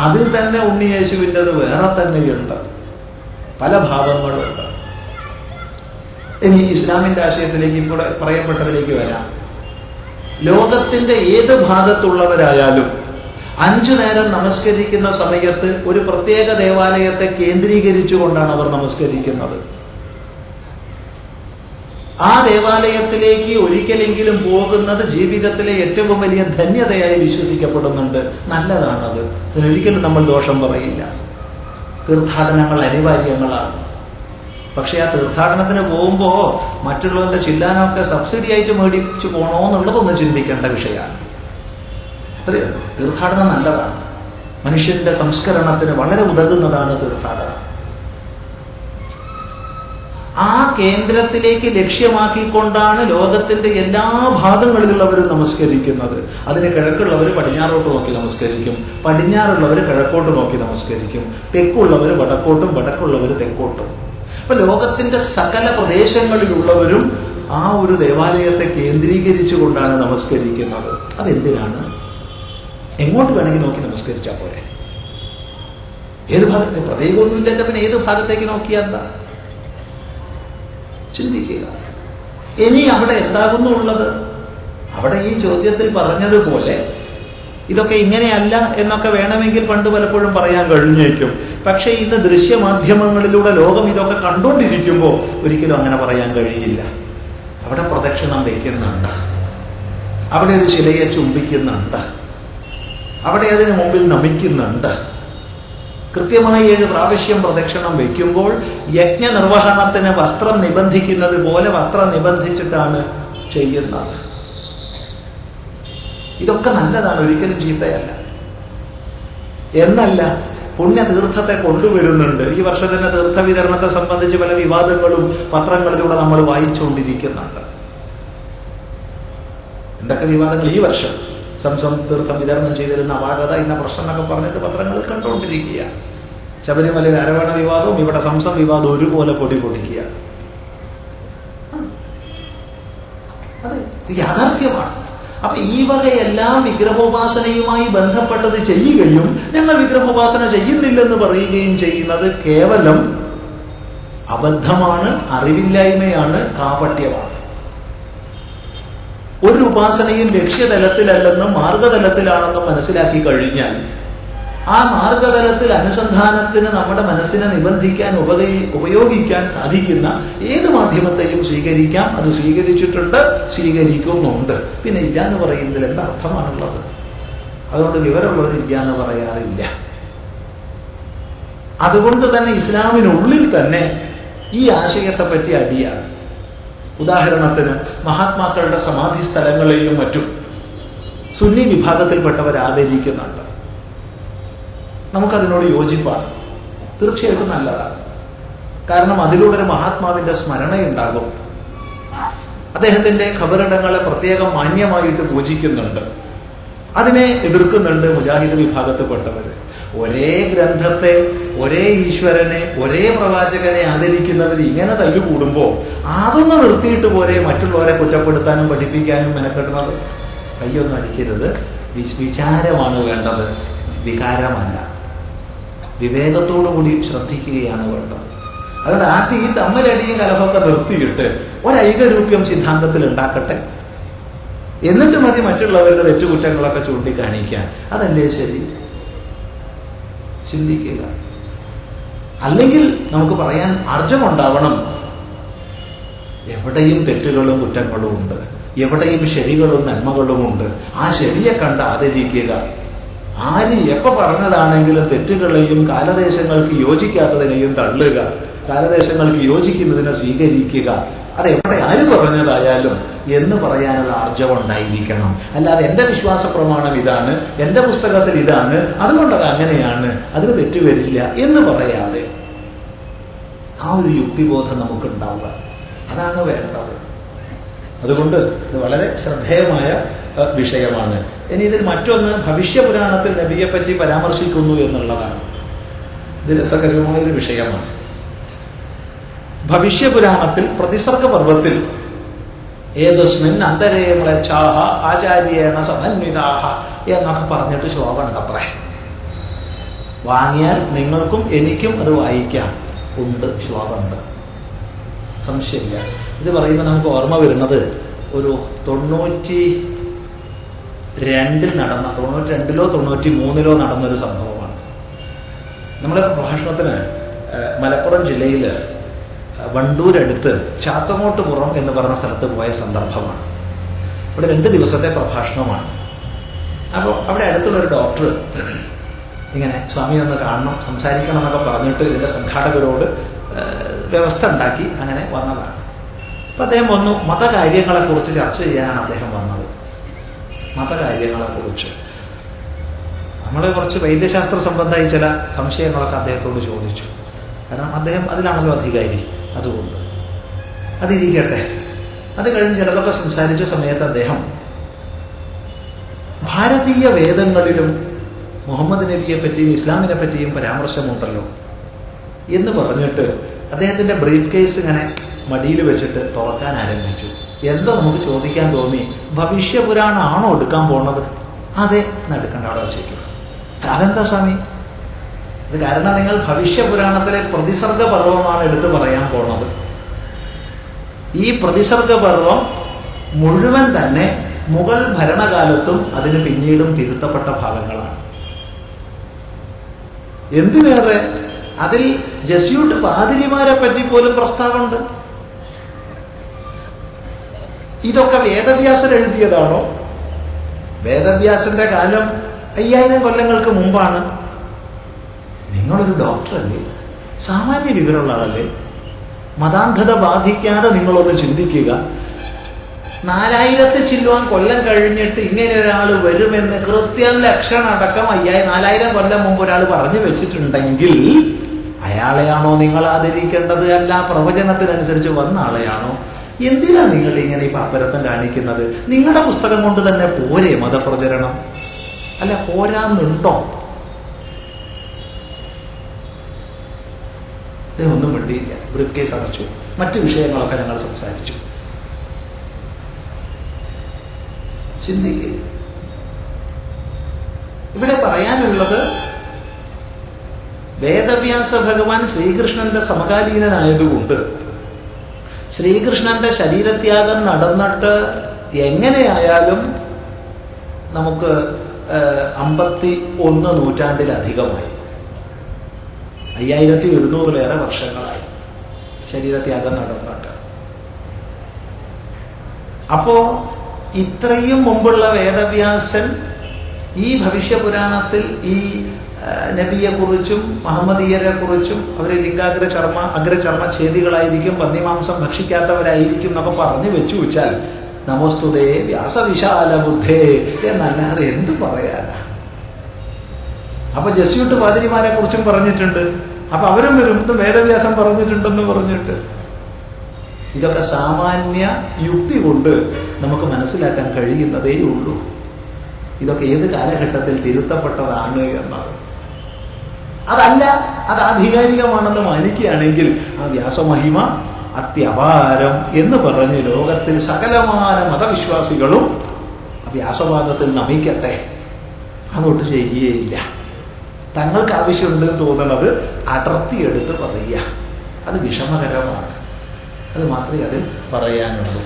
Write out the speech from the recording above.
അതിൽ തന്നെ ഉണ്ണിയേശുവിൻ്റെത് വേറെ തന്നെയുണ്ട്, പല ഭാവങ്ങളുണ്ട്. ഇനി ഇസ്ലാമിന്റെ ആശയത്തിലേക്ക് ഇവിടെ പറയപ്പെട്ടതിലേക്ക് വരാം. ലോകത്തിന്റെ ഏത് ഭാഗത്തുള്ളവരായാലും 5 നേരം നമസ്കരിക്കുന്ന സമയത്ത് ഒരു പ്രത്യേക ദേവാലയത്തെ കേന്ദ്രീകരിച്ചുകൊണ്ടാണ് അവർ നമസ്കരിക്കുന്നത്. ആ ദേവാലയത്തിലേക്ക് ഒരിക്കലെങ്കിലും പോകുന്നത് ജീവിതത്തിലെ ഏറ്റവും വലിയ ധന്യതയായി വിശ്വസിക്കപ്പെടുന്നുണ്ട്. നല്ലതാണത്, അതിനൊരിക്കലും നമ്മൾ ദോഷം പറയില്ല. തീർത്ഥാടനങ്ങൾ അനിവാര്യങ്ങളാണ്. പക്ഷെ ആ തീർത്ഥാടനത്തിന് പോകുമ്പോ മറ്റുള്ളവരുടെ ചില്ലാനൊക്കെ സബ്സിഡി ആയിട്ട് മേടിച്ചു പോകണോ എന്നുള്ളതൊന്ന് ചിന്തിക്കേണ്ട വിഷയമാണ്. അത്രയുള്ളൂ. തീർത്ഥാടനം നല്ലതാണ്, മനുഷ്യന്റെ സംസ്കരണത്തിന് വളരെ ഉതകുന്നതാണ് തീർത്ഥാടനം. ആ കേന്ദ്രത്തിലേക്ക് ലക്ഷ്യമാക്കിക്കൊണ്ടാണ് ലോകത്തിന്റെ എല്ലാ ഭാഗങ്ങളിലുള്ളവരും നമസ്കരിക്കുന്നത്. അതിന് കിഴക്കുള്ളവർ പടിഞ്ഞാറോട്ട് നോക്കി നമസ്കരിക്കും, പടിഞ്ഞാറുള്ളവർ കിഴക്കോട്ട് നോക്കി നമസ്കരിക്കും, തെക്കുള്ളവർ വടക്കോട്ടും വടക്കുള്ളവർ തെക്കോട്ടും. അപ്പൊ ലോകത്തിന്റെ സകല പ്രദേശങ്ങളിലുള്ളവരും ആ ഒരു ദേവാലയത്തെ കേന്ദ്രീകരിച്ചുകൊണ്ടാണ് നമസ്കരിക്കുന്നത്. അതെന്തിനാണ്? എങ്ങോട്ട് വേണമെങ്കിൽ നോക്കി നമസ്കരിച്ചാൽ പോരെ. ഏത് ഭാഗത്ത് പ്രത്യേകമൊന്നുമില്ല, പിന്നെ ഏത് ഭാഗത്തേക്ക് നോക്കിയാൽ എന്താ? ചിന്തിക്കുക. ഇനി അവിടെ എന്താകുന്നു ഉള്ളത്? അവിടെ ഈ ചോദ്യത്തിൽ പറഞ്ഞതുപോലെ ഇതൊക്കെ ഇങ്ങനെയല്ല എന്നൊക്കെ വേണമെങ്കിൽ പണ്ട് പലപ്പോഴും പറയാൻ കഴിഞ്ഞേക്കും. പക്ഷെ ഇന്ന് ദൃശ്യമാധ്യമങ്ങളിലൂടെ ലോകം ഇതൊക്കെ കണ്ടുകൊണ്ടിരിക്കുമ്പോൾ ഒരിക്കലും അങ്ങനെ പറയാൻ കഴിയില്ല. അവിടെ പ്രദക്ഷിണം വയ്ക്കുന്നുണ്ട്, അവിടെ ഒരു ശിലയെ ചുംബിക്കുന്നുണ്ട്, അവിടെ അതിന് മുമ്പിൽ നമിക്കുന്നുണ്ട്. കൃത്യമായി 7 പ്രാവശ്യം പ്രദക്ഷിണം വയ്ക്കുമ്പോൾ യജ്ഞനിർവഹണത്തിന് വസ്ത്രം നിബന്ധിക്കുന്നത് പോലെ വസ്ത്രം നിബന്ധിച്ചിട്ടാണ് ചെയ്യുന്നത്. ഇതൊക്കെ നല്ലതാണ്, ഒരിക്കലും ചീത്തയല്ല. എന്നല്ല, പുണ്യതീർത്ഥത്തെ കൊണ്ടുവരുന്നുണ്ട്. ഈ വർഷത്തിന്റെ തീർത്ഥ വിതരണത്തെ സംബന്ധിച്ച് പല വിവാദങ്ങളും പത്രങ്ങളിലൂടെ നമ്മൾ വായിച്ചുകൊണ്ടിരിക്കുന്നുണ്ട്. എന്തൊക്കെ വിവാദങ്ങൾ ഈ വർഷം? സംസം തീർത്ഥം വിതരണം ചെയ്തിരുന്ന അപാകത ഇന്ന പ്രശ്നം എന്നൊക്കെ പറഞ്ഞിട്ട് പത്രങ്ങളിൽ കണ്ടുകൊണ്ടിരിക്കുക. ശബരിമലയിൽ അരവണ വിവാദവും ഇവിടെ സംസം വിവാദവും ഒരുപോലെ പൊടിക്കുക. അതെ, യാഥാർത്ഥ്യമാണ്. അപ്പൊ ഈ വകയെല്ലാം വിഗ്രഹോപാസനയുമായി ബന്ധപ്പെട്ടത് ചെയ്യുകയും ഞങ്ങൾ വിഗ്രഹോപാസന ചെയ്യുന്നില്ലെന്ന് പറയുകയും ചെയ്യുന്നത് കേവലം അബദ്ധമാണ്, അറിവില്ലായ്മയാണ്, കാപട്യമാണ്. ഒരു ഉപാസനയും ലക്ഷ്യതലത്തിലല്ലെന്നും മാർഗതലത്തിലാണെന്നും മനസ്സിലാക്കി കഴിഞ്ഞാൽ ആ മാർഗതലത്തിൽ അനുസന്ധാനത്തിന് നമ്മുടെ മനസ്സിനെ നിബന്ധിക്കാൻ ഉപയോഗിക്കാൻ സാധിക്കുന്ന ഏത് മാധ്യമത്തെയും സ്വീകരിക്കാം. അത് സ്വീകരിച്ചിട്ടുണ്ട്, സ്വീകരിക്കുന്നുണ്ട്. പിന്നെ ഇല്ല എന്ന് പറയുന്നതിൽ എന്താ അർത്ഥമാണുള്ളത്? അതുകൊണ്ട് വിവരമുള്ളവർ ഇല്ല എന്ന് പറയാറില്ല. അതുകൊണ്ട് തന്നെ ഇസ്ലാമിനുള്ളിൽ തന്നെ ഈ ആശയത്തെ പറ്റി അടിയാണ്. ഉദാഹരണത്തിന് മഹാത്മാക്കളുടെ സമാധി സ്ഥലങ്ങളെയും മറ്റും സുന്നി വിഭാഗത്തിൽപ്പെട്ടവർ ആദരിക്കുന്നുണ്ട്. നമുക്കതിനോട് യോജിപ്പാണ്, തീർച്ചയായിട്ടും നല്ലതാണ്. കാരണം അതിലൂടെ ഒരു മഹാത്മാവിന്റെ സ്മരണയുണ്ടാകും. അദ്ദേഹത്തിന്റെ ഖബറിടങ്ങളെ പ്രത്യേകം മാന്യമായിട്ട് പൂജിക്കുന്നുണ്ട്. അതിനെ എതിർക്കുന്നുണ്ട് മുജാഹിദ് വിഭാഗത്തിൽപ്പെട്ടവർ. ഒരേ ഗ്രന്ഥത്തെ, ഒരേ ഈശ്വരനെ, ഒരേ പ്രവാചകനെ ആദരിക്കുന്നവർ ഇങ്ങനെ തല്ലുകൂടുമ്പോൾ അതൊന്ന് നിർത്തിയിട്ട് പോരെ മറ്റുള്ളവരെ കുറ്റപ്പെടുത്താനും പഠിപ്പിക്കാനും മെനക്കെട്ടുന്നത്? കയ്യൊന്നും അടിക്കരുത്. വിചാരമാണ് വേണ്ടത്, വികാരമല്ല. വിവേകത്തോടുകൂടി ശ്രദ്ധിക്കുകയാണ് വേണ്ടത്. അതുകൊണ്ട് ആദ്യം ഈ തമ്മിലടിയും കലഹമൊക്കെ നിർത്തിയിട്ട് ഒരൈകരൂപ്യം സിദ്ധാന്തത്തിൽ ഉണ്ടാക്കട്ടെ. എന്നിട്ട് മതി മറ്റുള്ളവരുടെ തെറ്റുകുറ്റങ്ങളൊക്കെ ചൂണ്ടിക്കാണിക്കാൻ. അതല്ലേ ശരി? ചിന്തിക്കുക. അല്ലെങ്കിൽ നമുക്ക് പറയാൻ ആർജമുണ്ടാവണം, എവിടെയും തെറ്റുകളും കുറ്റങ്ങളും ഉണ്ട്, എവിടെയും ശരികളും നന്മകളുമുണ്ട്. ആ ശരിയെ കണ്ട് ആദരിക്കുക. ആര് എപ്പോ പറഞ്ഞതാണെങ്കിലും തെറ്റുകളെയും കാലദേശങ്ങൾക്ക് യോജിക്കാത്തതിനെയും തള്ളുക, കാലദേശങ്ങൾക്ക് യോജിക്കുന്നതിനെ സ്വീകരിക്കുക. അത് എവിടെ ആര് പറഞ്ഞതായാലും എന്ന് പറയാനുള്ള ആർജവം ഉണ്ടായിരിക്കണം. അല്ലാതെ എന്റെ വിശ്വാസ പ്രമാണം ഇതാണ്, എന്റെ പുസ്തകത്തിൽ ഇതാണ്, അതുകൊണ്ടത് അങ്ങനെയാണ്, അതിന് തെറ്റുവരില്ല എന്ന് പറയാതെ ആ ഒരു യുക്തിബോധം നമുക്കുണ്ടാവുക, അതാണ് വേണ്ടത്. അതുകൊണ്ട് ഇത് വളരെ ശ്രദ്ധേയമായ വിഷയമാണ്. ഇനി ഇതിൽ മറ്റൊന്ന്, ഭവിഷ്യപുരാണത്തിൽ നബിയെപ്പറ്റി പരാമർശിക്കുന്നു എന്നുള്ളതാണ്. ഇത് രസകരമായൊരു വിഷയമാണ്. ഭവിഷ്യപുരാണത്തിൽ പ്രതിസർഗ പർവത്തിൽ ഏതസ്മിൻ അന്തരേ ആചാര്യേണ സമന്വിതാഹ എന്നൊക്കെ പറഞ്ഞിട്ട് ശ്ലോകം ഉണ്ടത്രേ. വാങ്ങിയാൽ നിങ്ങൾക്കും എനിക്കും അത് വായിക്കാം. ഉണ്ട്, ശ്ലോകമുണ്ട്, സംശയമില്ല. ഇത് പറയുമ്പോൾ നമുക്ക് ഓർമ്മ വരുന്നത് ഒരു 92 നടന്ന 92ലോ 93ലോ നടന്നൊരു സംഭവമാണ്. നമ്മുടെ പ്രഭാഷണത്തിന് മലപ്പുറം ജില്ലയിൽ വണ്ടൂരടുത്ത് ചാത്തങ്ങോട്ടുപുറം എന്ന് പറഞ്ഞ സ്ഥലത്ത് പോയ സന്ദർഭമാണ്. ഇവിടെ 2 ദിവസത്തെ പ്രഭാഷണമാണ്. അപ്പോൾ അവിടെ അടുത്തുള്ളൊരു ഡോക്ടർ ഇങ്ങനെ സ്വാമി ഒന്ന് കാണണം, സംസാരിക്കണം എന്നൊക്കെ പറഞ്ഞിട്ട് ഇതിന്റെ സംഘാടകരോട് വ്യവസ്ഥ ഉണ്ടാക്കി അങ്ങനെ വന്നതാണ്. അപ്പൊ അദ്ദേഹം വന്നു. മതകാര്യങ്ങളെക്കുറിച്ച് ചർച്ച ചെയ്യാനാണ് അദ്ദേഹം വന്നത്. മതകാര്യങ്ങളെക്കുറിച്ച് നമ്മൾ കുറച്ച് വൈദ്യശാസ്ത്ര സംബന്ധമായി ചില സംശയങ്ങളൊക്കെ അദ്ദേഹത്തോട് ചോദിച്ചു. കാരണം അദ്ദേഹം അതിലാണല്ലോ അധികാരി. അതുകൊണ്ട് അതിരിക്കട്ടെ. അത് കഴിഞ്ഞ് ചിലതൊക്കെ സംസാരിച്ച സമയത്ത് അദ്ദേഹം ഭാരതീയ വേദങ്ങളിലും മുഹമ്മദ് നബിയെ പറ്റിയും ഇസ്ലാമിനെ പറ്റിയും പരാമർശമുണ്ടല്ലോ എന്ന് പറഞ്ഞിട്ട് അദ്ദേഹത്തിന്റെ ബ്രീഫ് കേസ് ഇങ്ങനെ മടിയിൽ വെച്ചിട്ട് തുറക്കാൻ ആരംഭിച്ചു. എന്തോ നമുക്ക് ചോദിക്കാൻ തോന്നി, ഭവിഷ്യപുരാണാണോ എടുക്കാൻ പോണത്? അതെ, എടുക്കണ്ട, അവിടെ വെച്ചേക്കും. അതെന്താ സ്വാമി? ഇത് കാരണം നിങ്ങൾ ഭവിഷ്യപുരാണത്തിലെ പ്രതിസർഗ പർവമാണ് എടുത്തു പറയാൻ പോണത്. ഈ പ്രതിസർഗ പർവം മുഴുവൻ തന്നെ മുഗൾ ഭരണകാലത്തും അതിന് പിന്നീടും തിരുത്തപ്പെട്ട ഭാഗങ്ങളാണ്. എന്തിനേറെ അതിൽ ജസ്യൂട്ട് പാതിരിമാരെ പറ്റി പോലും പ്രസ്താവമുണ്ട്. ഇതൊക്കെ വേദവ്യാസൻ എഴുതിയതാണോ? വേദവ്യാസന്റെ കാലം 5000 കൊല്ലങ്ങൾക്ക് മുമ്പാണ്. നിങ്ങളൊരു ഡോക്ടറല്ലേ, സാമാന്യ വിവരമുള്ള ആളല്ലേ? മതാന്ധത ബാധിക്കാതെ നിങ്ങളൊന്ന് ചിന്തിക്കുക. 4000 ചില്ലുവാൻ കൊല്ലം കഴിഞ്ഞിട്ട് ഇങ്ങനെ ഒരാൾ വരുമെന്ന് കൃത്യം ലക്ഷണം അടക്കം 4000 കൊല്ലം മുമ്പ് ഒരാൾ പറഞ്ഞു വെച്ചിട്ടുണ്ടെങ്കിൽ അയാളെയാണോ നിങ്ങൾ ആദരിക്കേണ്ടത്? അല്ല പ്രവചനത്തിനനുസരിച്ച് വന്ന ആളെയാണോ? എന്തിനാ നിങ്ങൾ ഇങ്ങനെ ഈ പാപ്പരത്തം കാണിക്കുന്നത്? നിങ്ങളുടെ പുസ്തകം കൊണ്ട് തന്നെ പോരെ മതപ്രചരണം? അല്ല, പോരാന്നുണ്ടോ? ഒന്നും വേണ്ടിയില്ല. ബ്രീഫ് കേസ് അടച്ചു. മറ്റു വിഷയങ്ങളൊക്കെ ഞങ്ങൾ സംസാരിച്ചു. ചിന്തിക്കുക. ഇവിടെ പറയാനുള്ളത്, വേദവ്യാസ ഭഗവാൻ ശ്രീകൃഷ്ണന്റെ സമകാലീനനായതുകൊണ്ട് ശ്രീകൃഷ്ണന്റെ ശരീരത്യാഗം നടന്നിട്ട് എങ്ങനെയായാലും നമുക്ക് 51 നൂറ്റാണ്ടിലധികമായി, 5100-ലേറെ വർഷങ്ങളായി ശരീരത്യാഗം നടന്നിട്ട്. അപ്പോ ഇത്രയും മുമ്പുള്ള വേദവ്യാസൻ ഈ ഭവിഷ്യപുരാണത്തിൽ ഈ നബിയെ കുറിച്ചും മുഹമ്മദീയരെ കുറിച്ചും അവര് അഗ്രചർമ്മ ഛേദികളായിരിക്കും, പന്നിമാംസം ഭക്ഷിക്കാത്തവരായിരിക്കും എന്നൊക്കെ പറഞ്ഞു വെച്ചു വെച്ചാൽ നമോസ്തുതേ വ്യാസവിശാല ബുദ്ധേ എന്നല്ലാതെ എന്ത് പറയാനാ? അപ്പൊ ജസ്യൂട്ട് പാതിരിമാരെ കുറിച്ചും പറഞ്ഞിട്ടുണ്ട്. അപ്പൊ അവരും വരും ഇത് വേദവ്യാസം പറഞ്ഞിട്ടുണ്ടെന്ന് പറഞ്ഞിട്ട്. ഇതൊക്കെ സാമാന്യ യുക്തി കൊണ്ട് നമുക്ക് മനസ്സിലാക്കാൻ കഴിയുന്നതേ ഉള്ളൂ. ഇതൊക്കെ ഏത് കാലഘട്ടത്തിൽ തിരുത്തപ്പെട്ടതാണ് എന്നത്. അതല്ല, അത് ആധികാരികമാണെന്ന് മാനിക്കുകയാണെങ്കിൽ ആ വ്യാസമഹിമ അത്യപാരം എന്ന് പറഞ്ഞ് ലോകത്തിൽ സകലമായ മതവിശ്വാസികളും വ്യാസവാദത്തിൽ നമിക്കട്ടെ. അതൊട്ട് ചെയ്യുകയില്ല. തങ്ങൾക്ക് ആവശ്യമുണ്ടെന്ന് തോന്നുന്നത് അടർത്തിയെടുത്ത് പറയുക, അത് വിഷമകരമാണ്. അത് മാത്രമേ അതിൽ പറയാനുള്ളൂ.